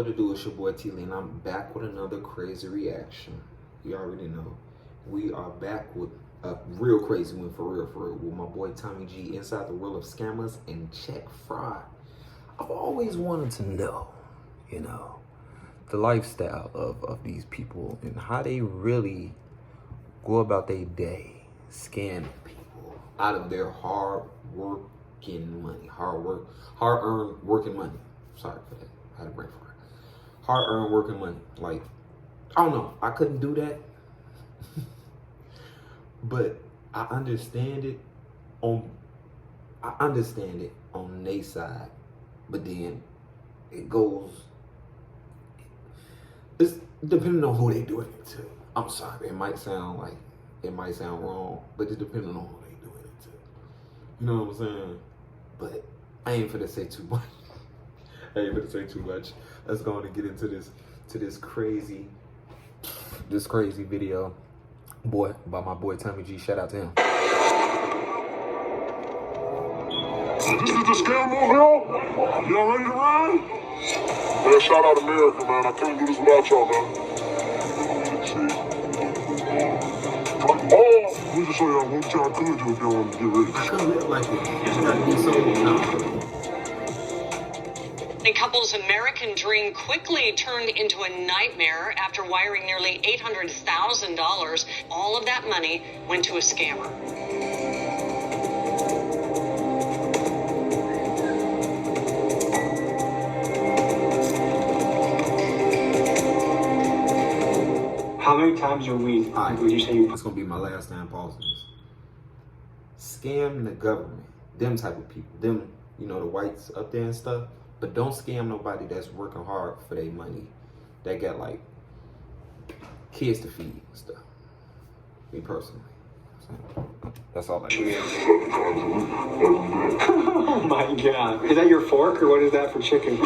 What it do? It's your boy T-Lee, and I'm back with another crazy reaction. You already know. We are back with a real crazy one, for real, with my boy Tommy G, inside the world of scammers and check fraud. I've always wanted to know, the lifestyle of these people and how they really go about their day scamming people out of their hard-earned working money. Sorry for that. I had a brain fart. Hard-earned working money. Like, I don't know. I couldn't do that. But I understand it on their side. But then it's depending on who they doing it to. I'm sorry, it might sound wrong, but it's depending on who they doing it to. You know what I'm saying? But I ain't finna say too much. Let's go on and get into this crazy video by my boy Tommy G. Shout out to him. This is the scam over here. Y'all ready to ride? Man, shout out America, man. I couldn't do this without y'all, man. Let's see. Oh, we just show y'all what y'all could do if y'all want to get ready. I couldn't live like this. It's gotta be so The couple's American dream quickly turned into a nightmare after wiring nearly $800,000. All of that money went to a scammer. How many times a week would you say you... That's gonna be my last time pausing this. Scam the government. Them type of people. Them, the whites up there and stuff. But don't scam nobody that's working hard for their money. That got like kids to feed and stuff. Me personally. That's all I do. Oh my God. Is that your fork or what is that for chicken?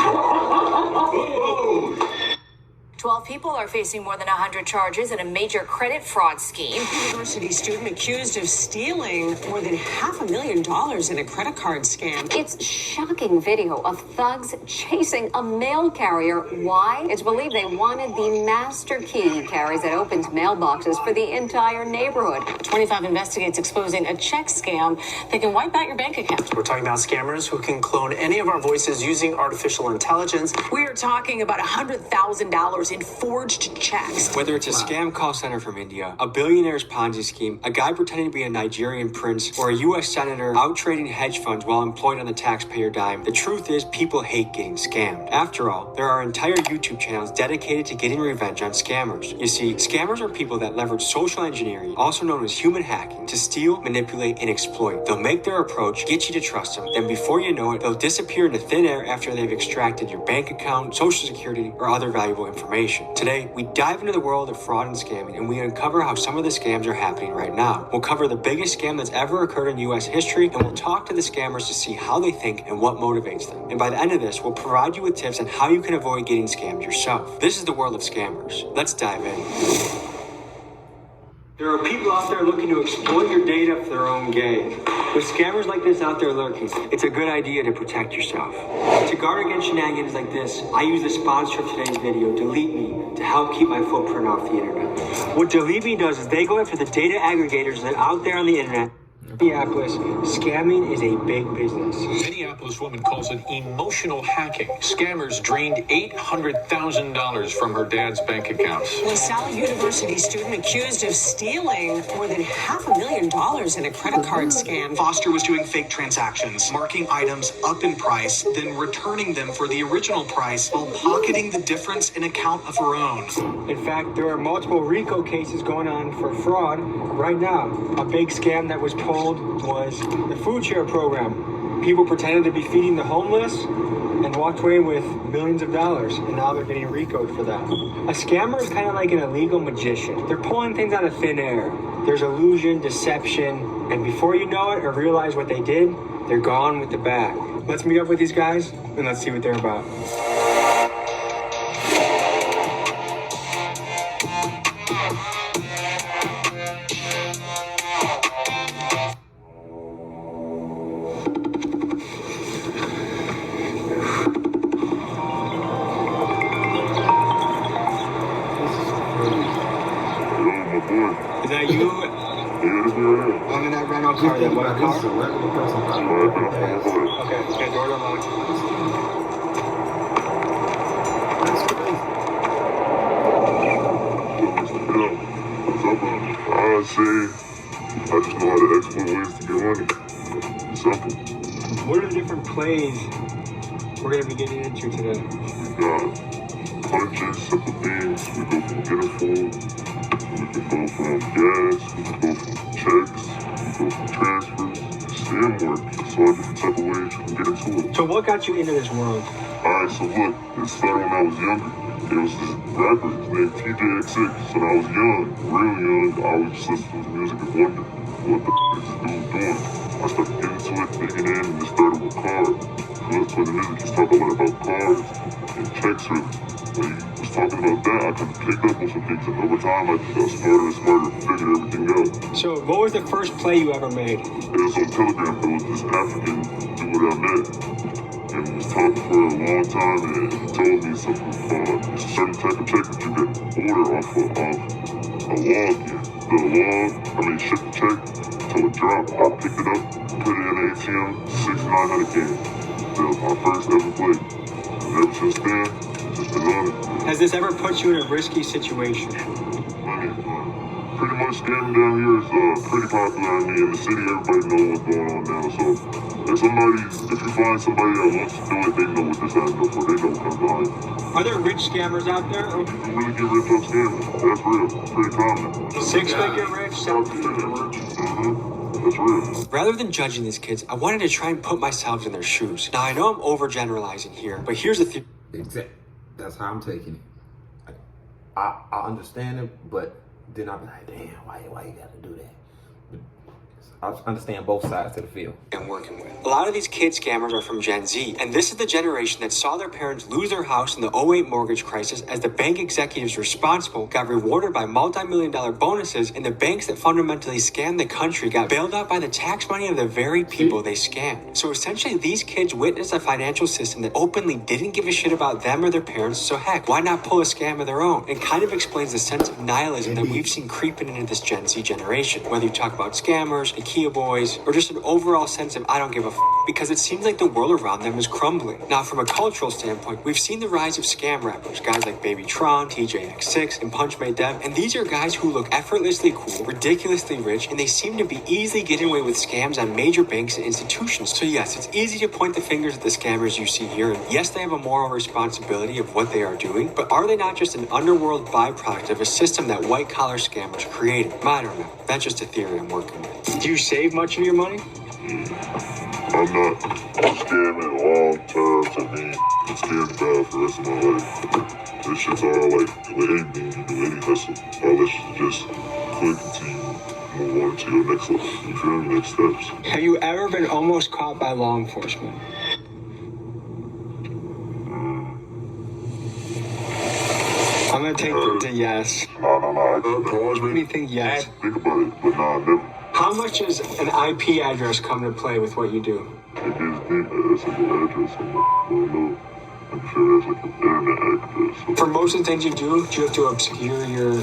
12 people are facing more than 100 charges in a major credit fraud scheme. University student accused of stealing more than $500,000 in a credit card scam. It's shocking video of thugs chasing a mail carrier. Why? It's believed they wanted the master key he carries that opens mailboxes for the entire neighborhood. 25 investigates exposing a check scam that can wipe out your bank account. We're talking about scammers who can clone any of our voices using artificial intelligence. We are talking about $100,000 in forged checks. Whether it's a scam call center from India, a billionaire's Ponzi scheme, a guy pretending to be a Nigerian prince, or a U.S. senator out trading hedge funds while employed on the taxpayer dime, the truth is people hate getting scammed. After all, there are entire YouTube channels dedicated to getting revenge on scammers. You see, scammers are people that leverage social engineering, also known as human hacking, to steal, manipulate, and exploit. They'll make their approach, get you to trust them, then before you know it, they'll disappear into thin air after they've extracted your bank account, social security, or other valuable information. Today, we dive into the world of fraud and scamming, and we uncover how some of the scams are happening right now. We'll cover the biggest scam that's ever occurred in U.S. history, and we'll talk to the scammers to see how they think and what motivates them. And by the end of this, we'll provide you with tips on how you can avoid getting scammed yourself. This is the world of scammers. Let's dive in. There are people out there looking to exploit your data for their own gain. With scammers like this out there lurking, it's a good idea to protect yourself. To guard against shenanigans like this, I use the sponsor of today's video, Delete Me, to help keep my footprint off the internet. What Delete Me does is they go after the data aggregators that are out there on the internet. Minneapolis, scamming is a big business. Minneapolis woman calls it emotional hacking. Scammers drained $800,000 from her dad's bank accounts. LaSalle University student accused of stealing more than $500,000 in a credit card scam. Foster was doing fake transactions, marking items up in price, then returning them for the original price while pocketing the difference in account of her own. In fact, there are multiple RICO cases going on for fraud right now. A big scam that was pulled was the food share program. People pretended to be feeding the homeless and walked away with millions of dollars, and now they're getting RICO'd for that. A scammer is kind of like an illegal magician. They're pulling things out of thin air. There's illusion, deception, and before you know it or realize what they did, they're gone with the bag. Let's meet up with these guys and let's see what they're about. Is that you? Yeah, this is right here. I'm in that rental Just car, that think white about this, a car. regular person All probably right, walking man, I'm past. on the way. Okay, doors unlocked. That's crazy. What's up, man? I say, I just know how to exploit ways to get money. Simple. What are the different plays we're going to be getting into today? We got punches, simple things. We go from getting food. We can go from gas. We can go from checks. We can go from transfers. Scam work. So all different type of ways you can get into it. So what got you into this world? Alright, so look, it started when I was younger. There was this rapper, his name TJX6. So when I was young, real young, I would just listen to his music and wonder, what the f is this dude doing? I started getting into it, digging in, and it started with cars. So that's why the music is talking a lot about cars and checks really. When he was talking about that, I kind of picked up on some things, and over time I just got smarter and smarter, figured everything out. So what was the first play you ever made? It was on Telegram, it was this African dude I met. And we was talking for a long time, and he told me something called a certain type of check that you can order off of a log. The log, ship the check till it dropped. I picked it up, put it in the ATM, 6,900 game. That was my first ever play. And ever since then, just been on it. Has this ever put you in a risky situation? Pretty much scamming down here is pretty popular. In the city, everybody knows what's going on now. So if you find somebody that wants to do it, they know what this has to go for. They know what comes behind it. Are there rich scammers out there? You can really get rich off scamming. That's real. Pretty common. Six-figure rich, seven-figure rich. That's real. Rather than judging these kids, I wanted to try and put myself in their shoes. Now, I know I'm overgeneralizing here, but here's the theory. Exactly. That's how I'm taking it. I understand it, but then I'll be like, damn, why you gotta do that? But I understand both sides of the field. I'm working with. A lot of these kid scammers are from Gen Z, and this is the generation that saw their parents lose their house in the '08 mortgage crisis as the bank executives responsible got rewarded by multi-million-dollar bonuses, and the banks that fundamentally scammed the country got bailed out by the tax money of the very people they scammed. So essentially, these kids witnessed a financial system that openly didn't give a shit about them or their parents, so heck, why not pull a scam of their own? It kind of explains the sense of nihilism that we've seen creeping into this Gen Z generation, whether you talk about scammers, IKEA boys, or just an overall sense of I don't give a because it seems like the world around them is crumbling. Now, from a cultural standpoint, we've seen the rise of scam rappers, guys like Baby Tron, TJX6, and Punch Made Dev, and these are guys who look effortlessly cool, ridiculously rich, and they seem to be easily getting away with scams on major banks and institutions. So yes, it's easy to point the fingers at the scammers you see here, and yes, they have a moral responsibility of what they are doing, but are they not just an underworld byproduct of a system that white-collar scammers created? I don't know. That's just a theory I'm working with. Do you save much of your money? I'm not scamming long term to be scared bad for the rest of my life. This shit's all like anything you do, any hustle. All this shit just quick until you move on to your next level. You feel me? Next steps. Have you ever been almost caught by law enforcement? I'm gonna take the yes. No. Anything yes. Think about it, but nah, never. How much does an IP address come to play with what you do? It gives deep. It's like an address. I don't know. I'm sure that's like an internet address. For most of the things you do you have to obscure your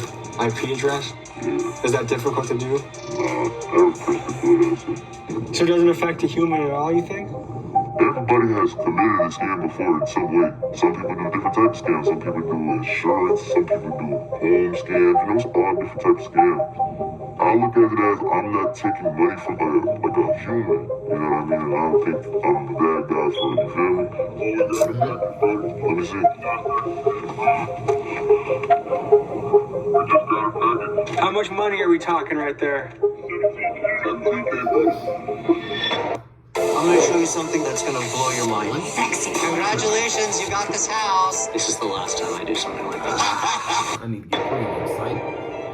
IP address? Yeah. Is that difficult to do? Nah, every person can do that. So it doesn't affect the human at all, you think? Everybody has committed a scam before in some way. Some people do different types of scams. Some people do insurance. Some people do home scams. You know, it's all different types of scams. I look at it as I'm not taking money from like a human. You know what I mean? And I don't think I'm the bad guy for it. You feel me? Let me see. How much money are we talking right there? I'm gonna show you something that's gonna blow your mind. Sexy. Congratulations, you got this house. This is the last time I do something like this. I need to get put on the site.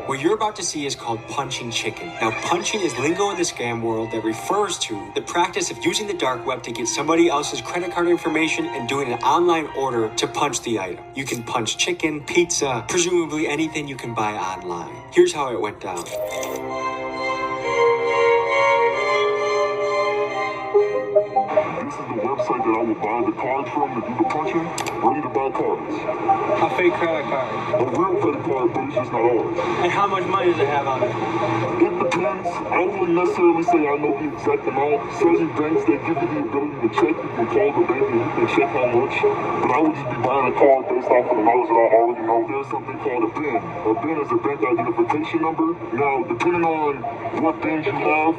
What you're about to see is called punching chicken. Now, punching is lingo in the scam world that refers to the practice of using the dark web to get somebody else's credit card information and doing an online order to punch the item. You can punch chicken, pizza, presumably anything you can buy online. Here's how it went down. This is the website that I will buy the cards from to do the punching. Ready to buy cards. A fake credit card. A real credit card, but it's just not ours. And how much money does it have on it? It depends. I wouldn't necessarily say I know the exact amount. Certain banks, they give you the ability to check. You can call the bank and you can check how much. But I would just be buying a card based off of the numbers that I already know. There's something called a BIN. A BIN is a bank identification number. Now, depending on what BINs you have,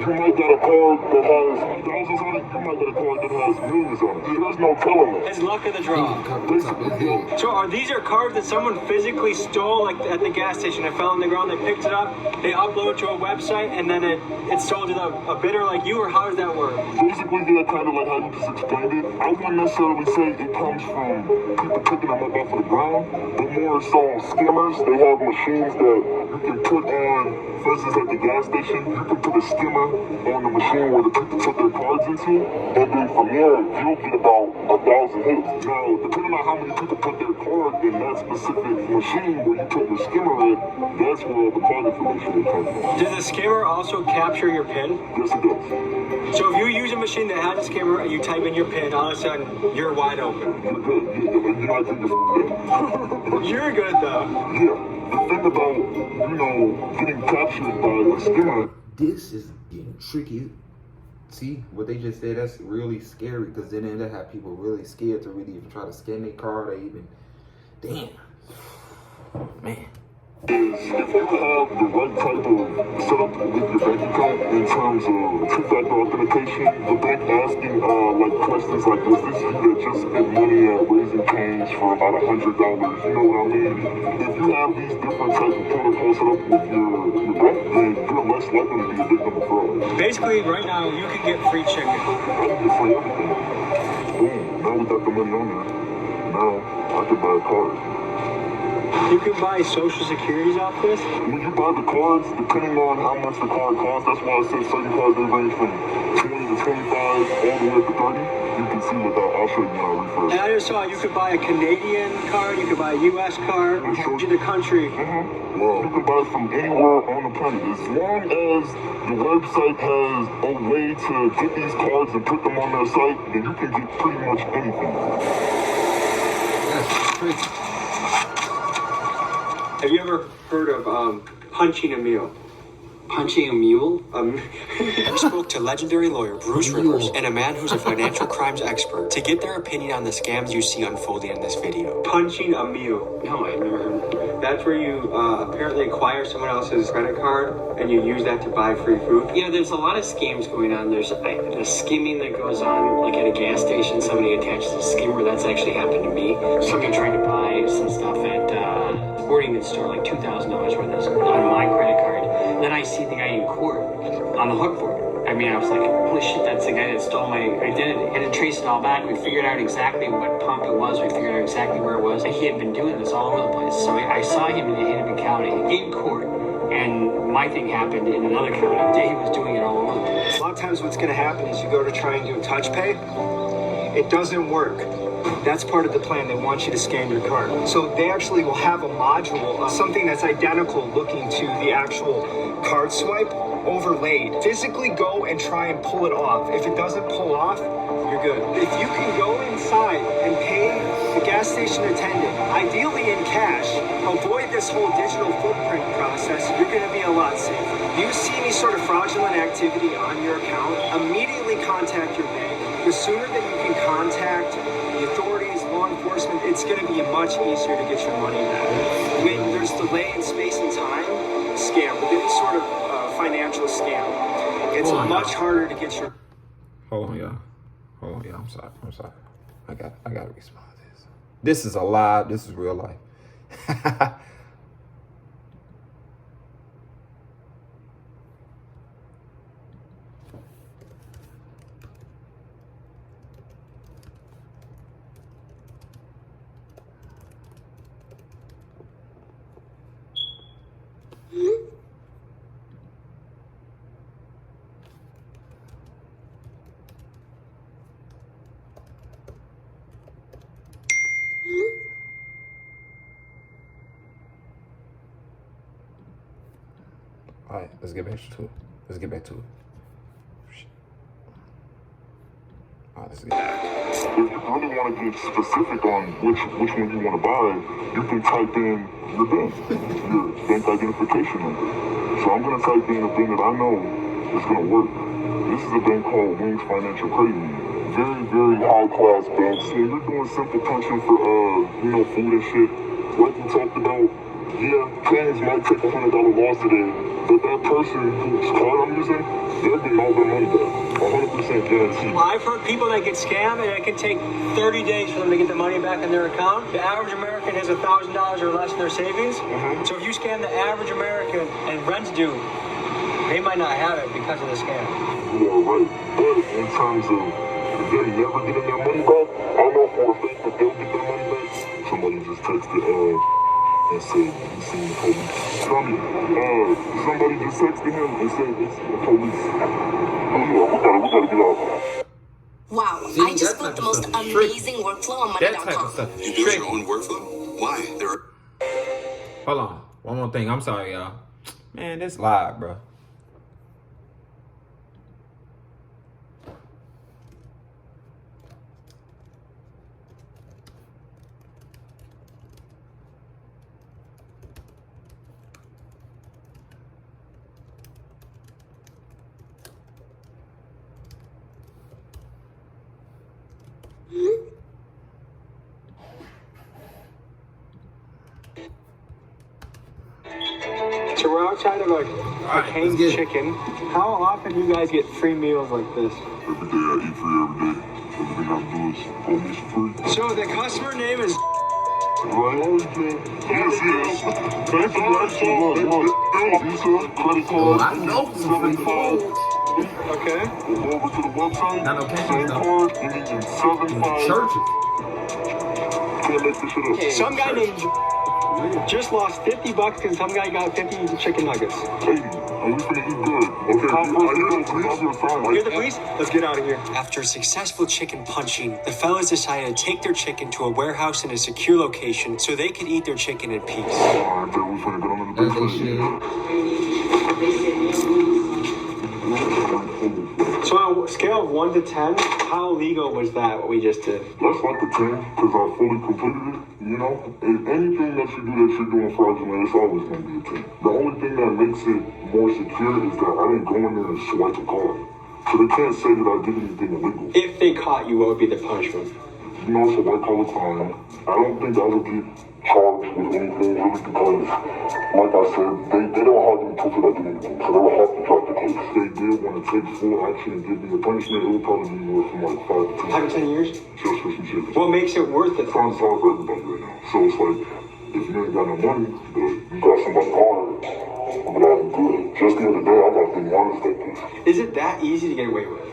you might get a card that has thousands on it. You might get a card that has millions on it. There's no telling it. It's luck of the draw. Basically, So these are cards that someone physically stole, like at the gas station. It fell on the ground, they picked it up, they upload it to a website, and then it's sold to a bidder like you, or how does that work? basically, yeah, kind of like how you just explained it. I wouldn't necessarily say it comes from people picking them up off of the ground, but more so scammers. They have machines that you can put on, for instance, at the gas station, you can put a skimmer on the machine where the people put their cards into, and then from there, you'll get about 1,000 hits. Now, depending on how many people put their card in that specific machine where you put your skimmer in, that's where the card information will come from. Does the skimmer also capture your PIN? Yes, it does. So if you use a machine that has a skimmer and you type in your PIN, all of a sudden you're wide open. You're good. You're not getting your You're good though. Yeah. The thing about, getting captured by a skimmer. This is getting tricky. See what they just said? That's really scary, because then they have people really scared to really even try to scan their card or even. Damn. Man. Is if you have the right type of setup with your bank account in terms of two-factor authentication, the bank asking like questions like, was this you that just spent money at Raising Cane's for about $100? You know what I mean? If you have these different types of protocols set up with your bank, then you're less likely to be a victim of fraud. Basically, right now you can get free chicken. I can get free everything. Boom, now we got the money on there. Now I can buy a card. You can buy social securities off this? When you buy the cards, depending on how much the card costs, that's why I said certain cards, they range from 20 to 25 all the way up to 30. You can see what I'll show you when I refresh. And I just saw you could buy a Canadian card, you could buy a US card, to the country. Well, you can buy it from anywhere on the planet. As long as the website has a way to get these cards and put them on their site, then you can get pretty much anything. That's crazy. Have you ever heard of punching a mule? Punching a mule? We spoke to legendary lawyer Bruce Rivers and a man who's a financial crimes expert to get their opinion on the scams you see unfolding in this video. Punching a mule. No, I've never heard of it. That's where you apparently acquire someone else's credit card and you use that to buy free food. You know, there's a lot of scams going on. There's the skimming that goes on, like at a gas station, somebody attaches a skimmer. That's actually happened to me. Somebody tried to buy some stuff at a sporting goods store, like $2,000 worth on my credit card. Then I see the guy in court on the hook for it. I mean, I was like, holy shit, that's the guy that stole my identity. And to trace it all back, we figured out exactly what pump it was. We figured out exactly where it was. And he had been doing this all over the place. So I saw him in Hennepin County in court. And my thing happened in another county. He was doing it all over the place. A lot of times what's going to happen is you go to try and do touch pay. It doesn't work. That's part of the plan. They want you to scan your card. So they actually will have a module, something that's identical looking to the actual card swipe, overlaid. Physically go and try and pull it off. If it doesn't pull off, you're good. If you can go inside and pay the gas station attendant, ideally in cash, avoid this whole digital footprint process, you're going to be a lot safer. If you see any sort of fraudulent activity on your account, immediately contact your bank. The sooner that you can contact the authorities, law enforcement, it's going to be much easier to get your money back. When there's delay in space and time, scam, with any sort of financial scam, it's much harder to get your... Hold on, y'all. I'm sorry. I got to respond to this. This is a lie. This is real life. All right, let's get back to it. All right, let's get back. if you really want to get specific on which one you want to buy, you can type in your bank, your bank identification number. So I'm going to type in a bank that I know is going to work. This is a bank called Wings Financial Credit Union. Very, very high-class bank. So you're doing simple punching for, food and shit. Like we talked about, yeah, claims might take $100 loss today, but that person whose card I'm using, they're getting all their money back. 100% guaranteed. Well, I've heard people that get scammed and it can take 30 days for them to get the money back in their account. The average American has $1,000 or less in their savings. So if you scam the average American and rent's due, they might not have it because of the scam. Yeah, right. But in terms of them never getting their money back, I know for a fact that they'll get their money back. Somebody just texted and said, you seen the police. Somebody just texted him and said, it's the police. Oh yeah, we gotta get out. Wow, See, I just that built the type of most stuff is amazing workflow on That type of Monday.com. stuff is You build tricky. your own workflow? Why? There are... Hold on. One more thing. I'm sorry, y'all. Man, this live, bro. So we're outside of a Cane's let's get it. Chicken. How often do you guys get free meals like this? Every day I eat free every day. Everything I do is almost free. So the customer name is... Right? Yes. Thank you, actually. Visa, credit card, I know some free food. Okay. Go over to the website. Not okay, Same no. card, ending in 75. Churches. Can't make this shit up. Some guy named just lost $50 because some guy got 50 chicken nuggets. Hey, and we finna eat good. Okay, I hear the police. Hear the police? Let's get out of here. After successful chicken punching, the fellas decided to take their chicken to a warehouse in a secure location so they could eat their chicken in peace. Alright, then we finna get on the As they should. So on a scale of 1 to 10, how illegal was that, what we just did? That's like a 10, because I fully completed it, you know? And anything that you do that you're doing fraudulent, it's always going to be a 10. The only thing that makes it more secure is that I didn't go in there and swipe a card. So they can't say that I did anything illegal. If they caught you, what would be the punishment? You know, it's a white collar crime. I don't think I would get charged with anything really because, like I said, they don't have any proof that I did anything, so they will have to drop the case. If they did want to take full action and give me a punishment, it would probably be anywhere from like 5 to 10. 5 to 10 years? Just for some shit. What makes it worth it? Crime's hard for everybody right now. So it's like, if you ain't got no money, but you got somebody hard, but I'm good. Just the other day, I got the honest that case. Is it that easy to get away with?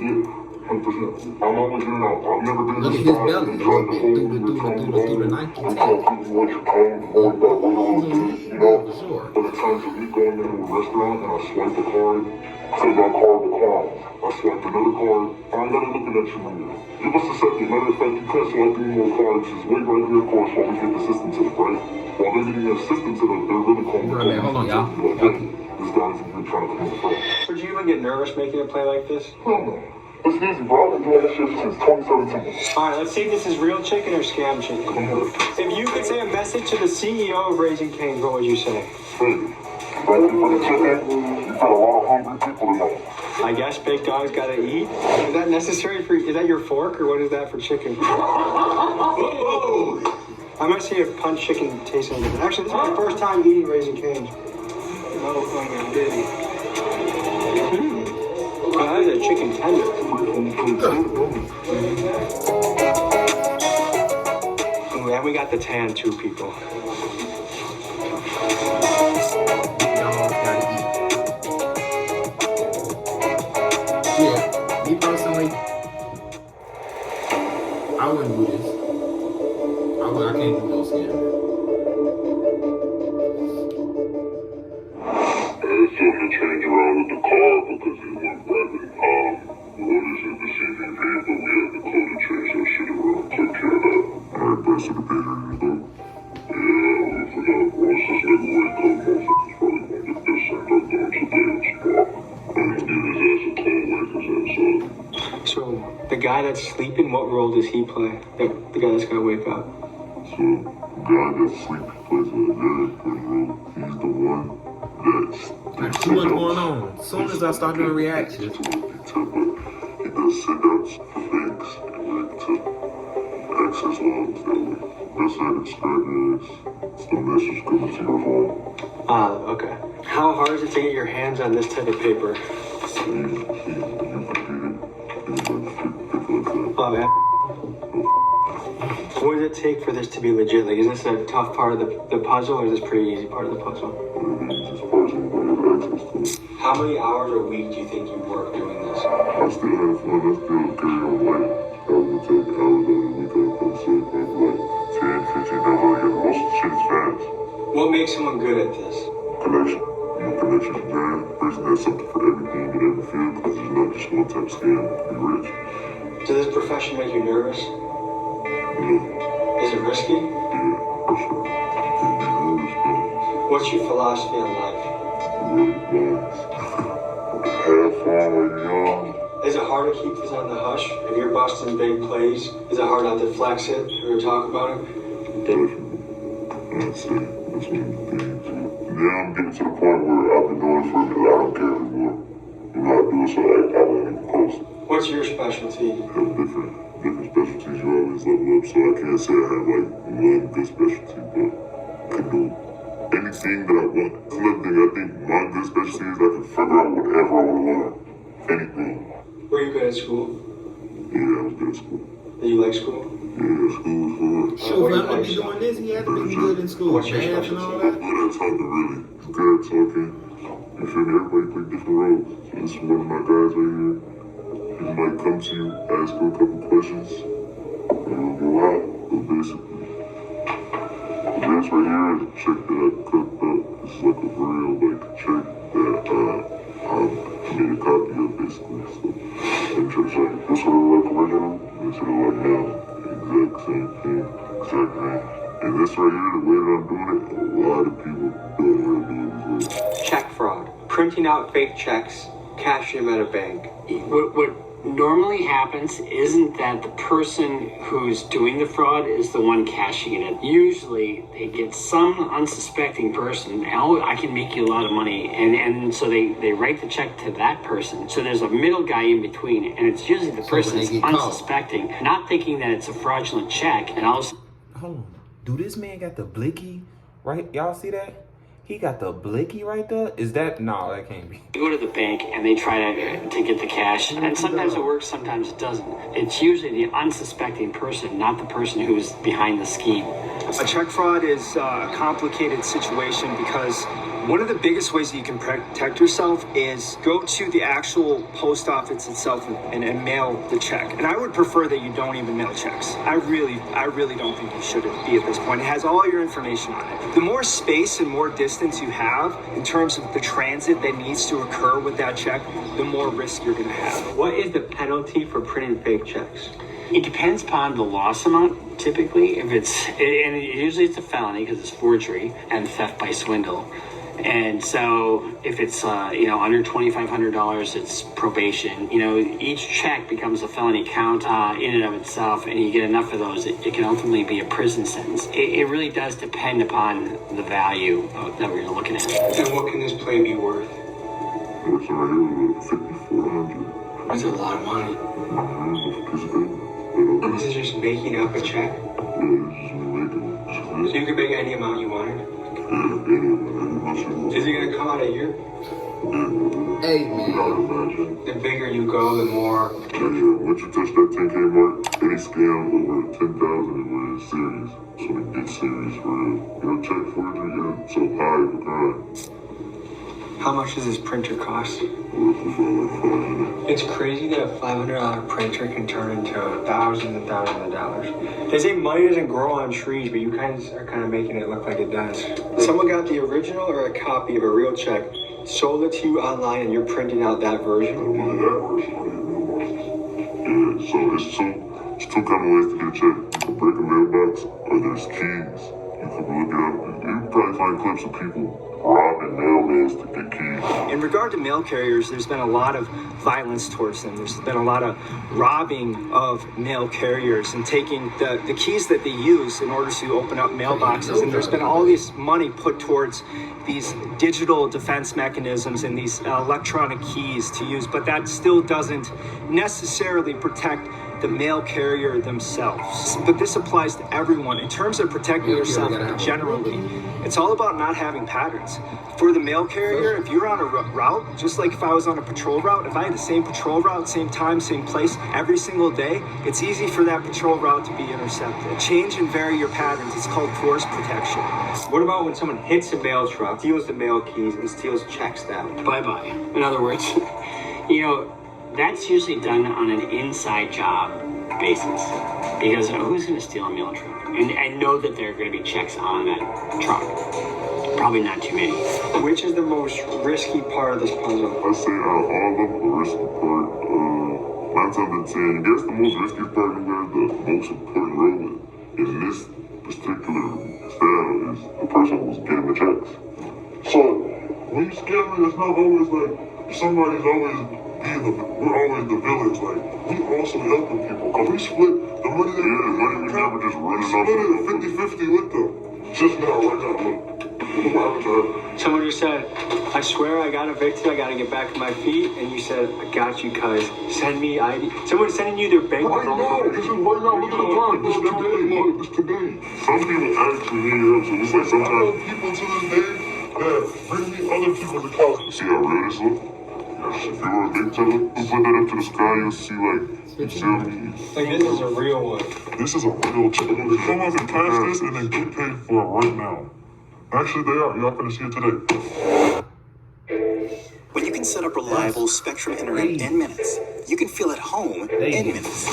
Yeah. 100%. I'm always in and out. I've never been in Look this at his spot belly. and tried to hold you through the Nike tag. You can't give you what you can, hold that way on the you know? For sure. But in terms of me going into a restaurant and I swipe a card, say that card declines. I swipe another card, I'm not looking at you anymore. Give us a second. Matter of fact, you can't swipe any more cards. Just wait right here, of course, while we get the system to it, right? While they're getting the system to it, they're really calling the Right, hold on, y'all. Like, hey, this guy's even trying to come in front. Would you even get nervous making a play like this? Hell no. It's easy, bro. I've been doing this shit since 2017. All right, let's see if this is real chicken or scam chicken. If you could say a message to the CEO of Raising Cane's, what would you say? Hey, thank you for the chicken. You got a lot of hungry people tonight. I guess big dogs gotta eat. Is that necessary for? Is that your fork or what is that for chicken? I'm gonna see if punch chicken tastes any different. Actually, this is my first time eating Raising Cane's. Motherfucking diddy. Oh, that is a chicken tender. Ooh, and we got the tan too, people. Y'all gotta eat. Yeah, me personally, I wouldn't do this. I can't do no scam. So he changed around with the car because he went private. Orders in the CVP, but we had to code and change that shit around. Take care of that. Alright, best of the page, here you go. Yeah, we forgot. Once this nigga wake up, motherfuckers probably gonna get this sent up down today and spot. And give his ass a cold wake his ass up. So the guy that's sleeping, what role does he play? The guy that's gonna wake up. So, the guy that's sleeping plays a very important role. He's the one that's Too much going on. As soon as I start doing reactions. He does send-outs for banks and like to access loans that way. Best I can describe it is the message coming to your phone. Okay. How hard is it to get your hands on this type of paper? Oh, man. What does it take for this to be legit? Like, is this a tough part of the puzzle, or is this pretty easy part of the puzzle? How many hours a week do you think you work doing this? I still have fun. I still carry on life. I would take hours out of the week. I would say probably like 10, 15 hours. Yeah, most of the shit is fast. What makes someone good at this? Connection. Connection is there. The person has something for everything in every field, because there's not just one type of scam to be rich. Does this profession make you nervous? No. Is it risky? Yeah, for sure. Can't be nervous, though. What's your philosophy on life? Have fun when you're young. Is it hard to keep this on the hush? If you're busting big plays, is it hard not to flex it or talk about it? Definitely. I'd say that's one of the things. Now I'm getting to the point where I've been doing it for a minute. I don't care anymore. You know, I do it so I don't even post. What's your specialty? I have different specialties. You always level up, so I can't say I have like one good specialty, but I can do anything that I want. That's another thing. I think my good specialty is I can figure out whatever I want to learn. Anything. Were you good at school? Yeah, I was good at school. Did you like school? Yeah, school was fun. Sure, if I'm gonna be doing this, he had to be good in school. What's your Math and all that. Good at talking, really. Good at talking. You feel me? Everybody play different roles. So this is one of my guys right here. He might come to you, ask you a couple questions, and you'll go out. But basically, this right here is a check that I cooked up. It's like a real, like, check that I made a copy of, basically. So, I'm just like, this would have like original, this would have like now. Exact same thing, exact thing. And this right here, the way that I'm doing it, a lot of people don't know how to do it as well. Check fraud. Printing out fake checks, cashing them at a bank. What normally happens isn't that the person who's doing the fraud is the one cashing it. Usually they get some unsuspecting person, oh, I can make you a lot of money, and so they write the check to that person. So there's a middle guy in between, and it's usually the person that's unsuspecting, not thinking that it's a fraudulent check, and also... Hold on. Do this man got the blicky right? Y'all see that? He got the blicky right there. Is that? No, that can't be. They go to the bank and they try to get the cash, and sometimes it works, sometimes it doesn't. It's usually the unsuspecting person, not the person who's behind the scheme. A check fraud is a complicated situation because one of the biggest ways that you can protect yourself is go to the actual post office itself and mail the check. And I would prefer that you don't even mail checks. I really don't think you should be at this point. It has all your information on it. The more space and more distance you have in terms of the transit that needs to occur with that check, the more risk you're going to have. What is the penalty for printing fake checks? It depends upon the loss amount, typically. If it's, and usually it's a felony because it's forgery and theft by swindle. And so if it's, under $2,500, it's probation. Each check becomes a felony count in and of itself, and you get enough of those, it can ultimately be a prison sentence. It really does depend upon the value that we're looking at. And what can this play be worth? What's right here was $5,400. That's a lot of money. Mm-hmm. This is just making up a check? Yeah, this is me making it. So you could make any amount you wanted? Is it going to come out of here? Hey, man. The bigger you go, the more... Yeah, once you touch that 10K mark, any scam over 10,000 is serious. So it gets serious for real. Check forgery, so high of a crime. How much does this printer cost? $500. It's crazy that a $500 printer can turn into thousands and thousands of dollars. They say money doesn't grow on trees, but you guys are kind of making it look like it does. Someone got the original or a copy of a real check, sold it to you online, and you're printing out that version? Yeah, so it's two kind of ways to get a check. You can break a mailbox, or there's keys. You can look it up. You can probably find clips of people robbing mailmans to get keys. In regard to mail carriers, there's been a lot of violence towards them. There's been a lot of robbing of mail carriers and taking the keys that they use in order to open up mailboxes. And there's been all this money put towards these digital defense mechanisms and these electronic keys to use, but that still doesn't necessarily protect the mail carrier themselves. But this applies to everyone. In terms of protecting yourself generally, it's all about not having patterns. For the mail carrier, if you're on a route, just like if I was on a patrol route, if I had the same patrol route, same time, same place, every single day, it's easy for that patrol route to be intercepted. Change and vary your patterns. It's called force protection. What about when someone hits a mail truck, steals the mail keys, and steals checks then? Bye-bye. In other words, that's usually done on an inside job basis. Because who's going to steal a mail truck? And I know that there are going to be checks on that truck. Probably not too many. Which is the most risky part of this puzzle? I say out of all of them, the risky part, 9 times out of 10, I guess the most risky part and where the most important role in this particular style is the person who's getting the checks. So, when you scam me, it's not always like somebody's always we're always the village, like, we also helping people, because we split the money that we never just running off. We split it 50-50 with them. Just now, right now, look. Someone just said, I swear I got evicted, I gotta get back on my feet, and you said, I got you, cuz. Send me ID. Someone's sending you their bank right now, this is right now, look at the time. This is today, look, it's today. Some people actually need help, so it's like sometimes. I know people to this day that bring me other people's accounts. See how real this look? If you were a big teller, you put that up to the sky, you'll see like this is a real one. This is a real check. They come out and cash this and they get paid for it right now. Actually, they are. Y'all gonna see it today. When you can set up reliable Spectrum internet in minutes, you can feel at home in minutes.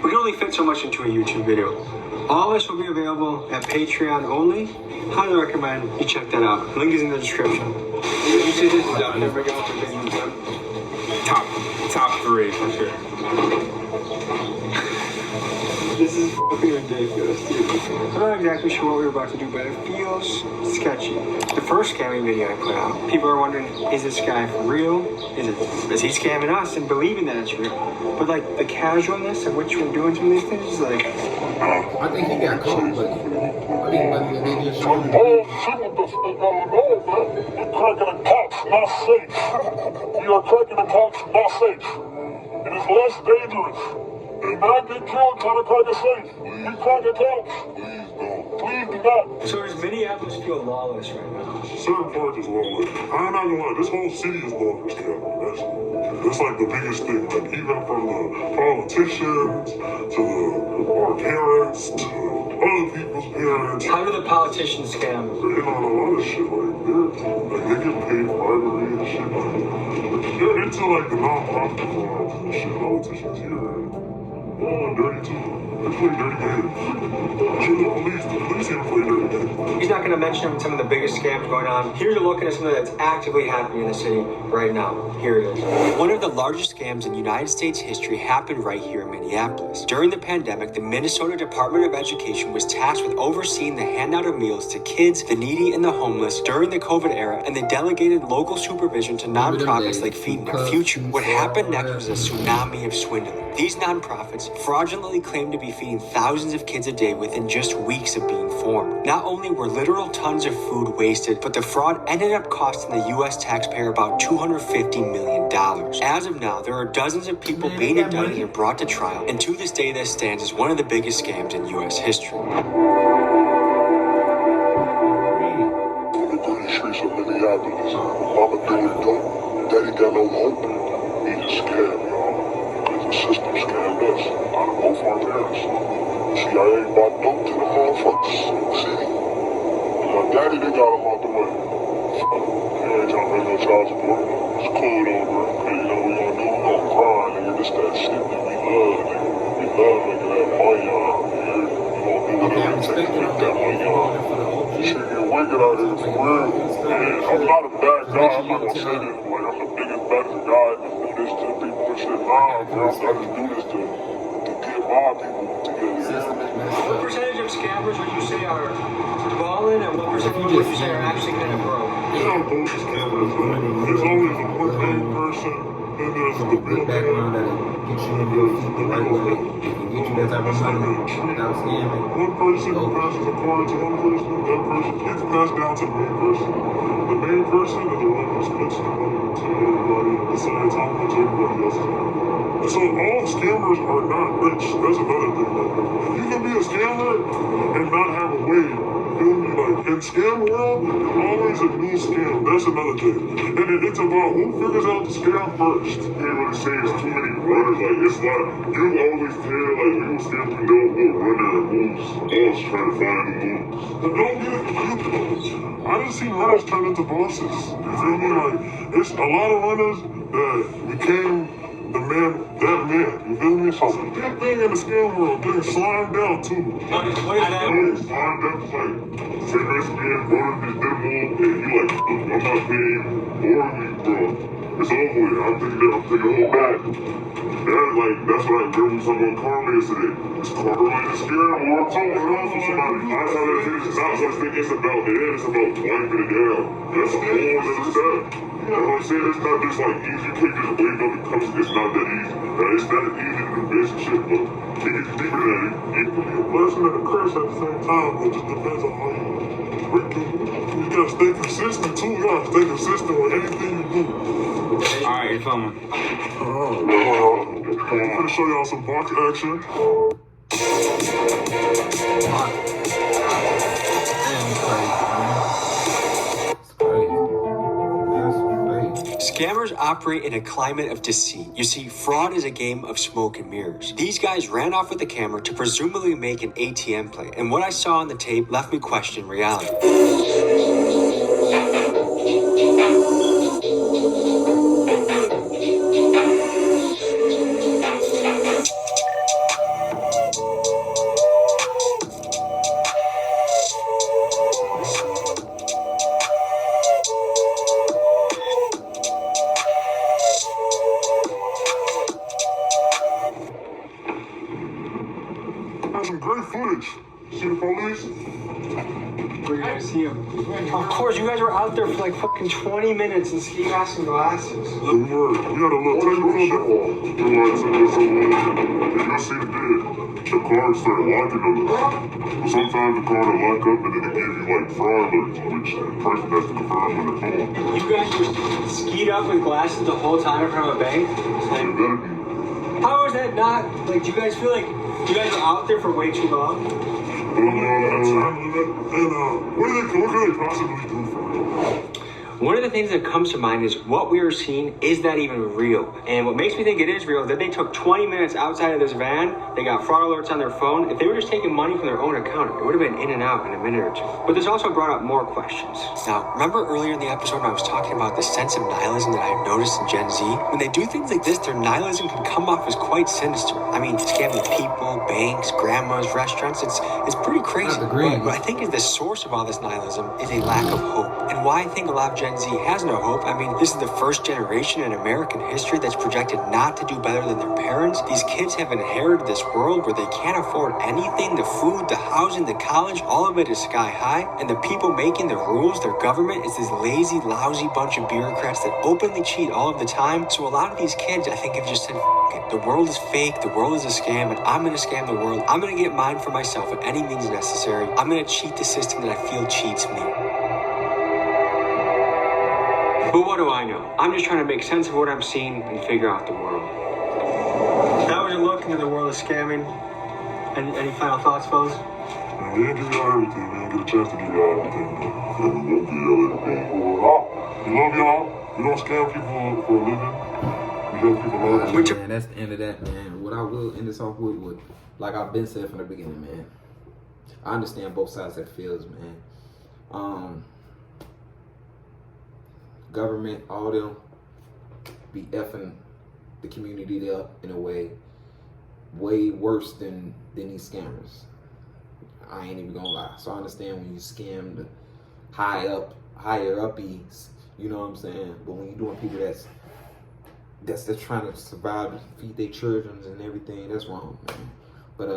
We can only fit so much into a YouTube video. All of us will be available at Patreon only. Highly recommend you check that out. Link is in the description. You see this is out there, bring out the videos. Top 3 for sure. This is fucking ridiculous, dude. I'm not exactly sure what we're about to do, but it feels sketchy. The first scamming video I put out, people are wondering, is this guy for real? Is he scamming us and believing that it's real? But like the casualness of which we're doing some of these things is like, I think he got caught, but they just showed him. Oh, shit, what the fuck going on, man? You're cracking the cops, not safe. You are cracking the cops, not safe. It is less dangerous. And not get killed trying to crack a safe. We crack a cops. Please do not. so does Minneapolis feel lawless right now? Certain parts is lawless. I'm not gonna lie, this whole city is lawless. That's like the biggest thing. Like even from the politicians to our parents to other people's parents. How do the politicians scam? They're in on a lot of shit. They get paid bribery and shit. They're into like the non-profit forums and shit. Politicians here. Dirty too. They play dirty games. The police here play dirty games. He's not going to mention some of the biggest scams going on. Here's a look at something that's actively happening in the city right now. Here it is. One of the largest scams in United States history happened right here in Minneapolis. During the pandemic, the Minnesota Department of Education was tasked with overseeing the handout of meals to kids, the needy, and the homeless during the COVID era, and they delegated local supervision to nonprofits like Feeding Our Future. What happened next was a tsunami of swindling. These nonprofits fraudulently claimed to be feeding thousands of kids a day within just weeks of being formed. Not only were literal tons of food wasted, but the fraud ended up costing the U.S. taxpayer about $250 million. As of now, there are dozens of people being indicted and brought to trial, and to this day this stands as one of the biggest scams in U.S. history. On the dirty streets of Minneapolis, mama doing dope, daddy got no hope. He just scammed, y'all. Because the system scammed us out of both our parents. CIA bought dope to the motherfuckers in the city. And my daddy, they got him out the way. He ain't trying to pay no child support. It's cool though, bro. Cause you know what we gonna do? We gonna grind, nigga. This that shit that we love, nigga. We love making that money out here. We gonna do whatever it takes to make that money out. Shit get wicked out here for real. And I'm not a bad guy. I'm not gonna say this. Like, I'm the biggest, baddest guy to do this to people and shit. Nah, bro. I just do this to get rob people to get it. System is messed What up. percentage of scammers would you say are balling, and what percentage would you say are actually kind of broke? Yeah, both scammers. There's always a one main person, then there's the Good middleman. background that'll get you in your feet the right way. It can get you that type of money without scamming. One person passes a card to one person, that person gets passed down to the main person. The main person is the one who splits the money to everybody and decides how much everybody else is going. So all scammers are not rich. That's another thing. Like, you can be a scammer and not have a way. Feel me? Like in scam world, always a new scam. That's another thing. And it's about who figures out the scam first. You can't really say it's too many runners. Like it's like you always tell like when you scam, you know what runner and moves. Always trying to find the moves. And don't get it confused. I didn't see runners turn into bosses. You feel me? Like it's a lot of runners that became that man. You feel me? So it's a big thing in the scam world. Getting slimed out too. What is that? Slimed out is like say this man voted this demo and you like I'm not paying more than you, bro. It's over with. I'm taking the whole back. That's what I remember we talking about karma yesterday. It's karma like the scam world too. You know, for somebody. I tell that it's not such thing. It's about wiping it down. That's a whole other step. You know what I'm saying? It's not just like easy. You can't just wake up and come. It's not that easy. It's not easy to do basic shit, but it gets deeper than that. It can be a blessing and a curse at the same time, but it just depends on how you break it. You gotta stay consistent too. You gotta stay consistent with anything you do. Alright, you're filming. I'm gonna show y'all some box action. Scammers operate in a climate of deceit. You see, fraud is a game of smoke and mirrors. These guys ran off with the camera to presumably make an ATM play, and what I saw on the tape left me questioning reality. That's some great footage. See the police? We're gonna see him. Of course, you guys were out there for like fucking 20 minutes in ski masks and glasses. We were. We had a little technical difficulty. You'll see the bid. The car started locking up. Sometimes the car will lock up and then it gives you like fraud alerts, which the person has to confirm on their phone. You guys were skied up with glasses the whole time in front of a bank? Like, how is that not, like, do you guys feel like you guys were out there for way too long? What could they possibly do for real? One of the things that comes to mind is what we are seeing, is that even real? And what makes me think it is real is that they took 20 minutes outside of this van, they got fraud alerts on their phone. If they were just taking money from their own account, it would have been in and out in a minute or two. But this also brought up more questions. Now, remember earlier in the episode when I was talking about the sense of nihilism that I've noticed in Gen Z? When they do things like this, their nihilism can come off as quite sinister. I mean, scamming people, banks, grandmas, restaurants, it's pretty crazy. What I think is the source of all this nihilism is a lack of hope. And why I think a lot of Gen Z has no hope. I mean, this is the first generation in American history that's projected not to do better than their parents. These kids have inherited this world where they can't afford anything. The food, the housing, the college, all of it is sky high. And the people making the rules, their government, is this lazy, lousy bunch of bureaucrats that openly cheat all of the time. So a lot of these kids, I think, have just said, F it. The world is fake. The world is a scam. And I'm going to scam the world. I'm going to get mine for myself at any means necessary. I'm going to cheat the system that I feel cheats me. But what do I know? I'm just trying to make sense of what I'm seeing and figure out the world. That was a look into the world of scamming. Any final thoughts, fellas? We didn't give y'all everything. We didn't get a chance to give y'all everything. We won't give y'all everything. We love y'all. We don't scam people for a living. We help people learn. Man, that's the end of that, man. What I will end this off with, like I've been said from the beginning, man. I understand both sides that feels, man. Government, all them be effing the community up in a way way worse than these scammers. I ain't even gonna lie. So I understand when you scam the higher uppies, you know what I'm saying? But when you're doing people that's trying to survive, feed their children and everything, that's wrong, man. But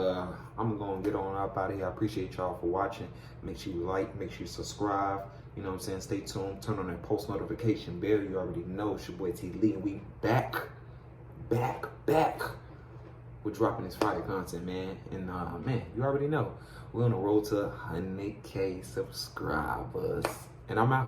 I'm gonna get on up out of here. I appreciate y'all for watching. Make sure you like, make sure you subscribe. You know what I'm saying? Stay tuned. Turn on that post notification bell. You already know it's your boy T Lee, and we back. We're dropping this Friday content, man. And man, you already know we're on the road to 100K subscribers. And I'm out.